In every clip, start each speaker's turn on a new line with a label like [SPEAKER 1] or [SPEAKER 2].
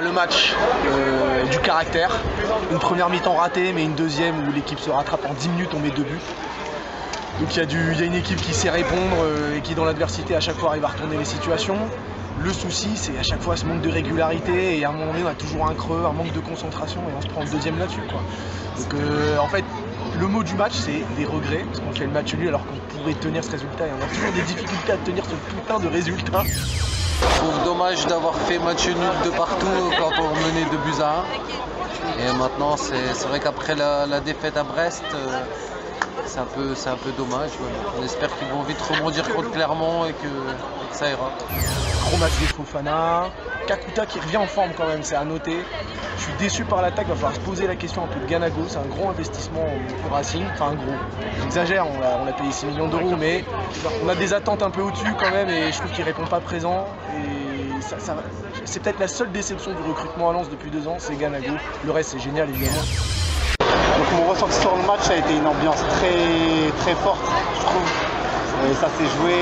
[SPEAKER 1] Le match du caractère. Une première mi-temps ratée, mais une deuxième où l'équipe se rattrape en 10 minutes, on met 2 buts. Donc il y a une équipe qui sait répondre et qui dans l'adversité à chaque fois arrive à retourner les situations. Le souci c'est à chaque fois ce manque de régularité et à un moment donné on a toujours un creux, un manque de concentration et on se prend le deuxième là-dessus, quoi. Donc en fait le mot du match c'est des regrets parce qu'on fait le match nul alors qu'on pourrait tenir ce résultat et on a toujours des difficultés à tenir ce putain de résultat.
[SPEAKER 2] Je trouve dommage d'avoir fait match nul de partout quand on menait 2-1. Et maintenant c'est vrai qu'après la défaite à Brest, c'est un peu dommage. On espère qu'ils vont vite rebondir contre Clermont et que ça ira.
[SPEAKER 1] Gros match de Fofana, Kakuta qui revient en forme quand même, c'est à noter. Je suis déçu par l'attaque, il va falloir se poser la question un peu de Ganago, c'est un gros investissement pour Racing, enfin un gros, j'exagère, on l'a payé 6 millions d'euros, mais on a des attentes un peu au-dessus quand même et je trouve qu'il répond pas présent. Et c'est peut-être la seule déception du recrutement à Lens depuis 2 ans, c'est Ganago, le reste c'est génial évidemment.
[SPEAKER 3] Donc mon ressenti sur le match, ça a été une ambiance très forte, je trouve. Et ça s'est joué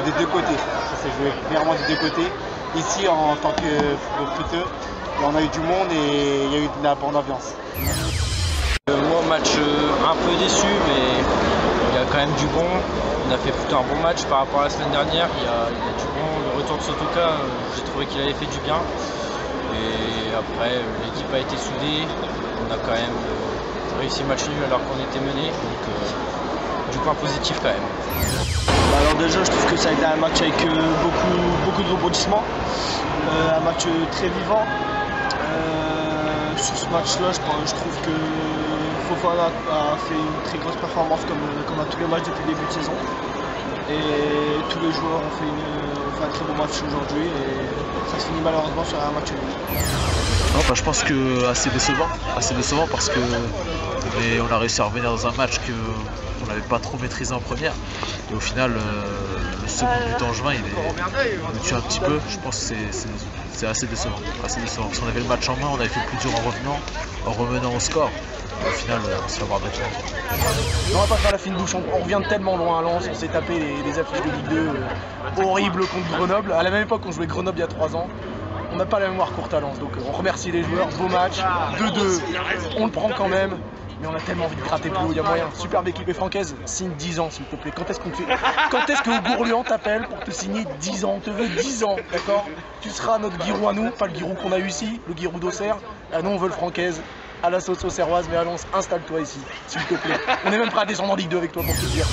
[SPEAKER 3] des deux côtés. Ça s'est joué clairement des deux côtés. Ici, en tant que recruteur, on a eu du monde et il y a eu de la bonne ambiance.
[SPEAKER 4] Moi, match un peu déçu, mais il y a quand même du bon. On a fait plutôt un bon match par rapport à la semaine dernière. Il y a du bon. Le retour de Sotoka, j'ai trouvé qu'il avait fait du bien. Et après, l'équipe a été soudée. On a quand même réussi le match nul alors qu'on était mené. Donc, du point positif quand même.
[SPEAKER 5] Alors déjà je trouve que ça a été un match avec beaucoup de rebondissements, un match très vivant. Sur ce match-là, je trouve que Fofana a fait une très grosse performance comme à tous les matchs depuis le début de saison. Et tous les joueurs ont fait un très bon match aujourd'hui et ça se finit malheureusement sur un match nul.
[SPEAKER 6] Non, je pense que assez décevant parce que on a réussi à revenir dans un match qu'on n'avait pas trop maîtrisé en première. Et au final, le second but angevin, il me tue un petit peu. Je pense que c'est assez décevant. Parce qu'on avait le match en main, on avait fait plus dur en revenant au score. Et au final, on se fait avoir battu.
[SPEAKER 1] On va pas faire la fine bouche, on revient tellement loin à Lens, on s'est tapé les affiches de Ligue 2 horribles contre Grenoble. À la même époque, on jouait Grenoble il y a 3 ans. On n'a pas la mémoire courte à Lens, donc on remercie les joueurs, beau match, 2-2, on le prend quand même, mais on a tellement envie de gratter plus haut, il y a moyen. Superbe équipe et Francaise, signe 10 ans s'il te plaît. Quand est-ce que Gourlian t'appelle pour te signer 10 ans? On te veut 10 ans, d'accord? Tu seras notre Giroud à nous, pas le Giroud qu'on a eu ici, le Giroud d'Auxerre. Ah non, on veut le Francaise, à la sauce auxerroise, mais à Lens, installe-toi ici, s'il te plaît. On est même prêt à descendre en Ligue 2 avec toi pour te dire.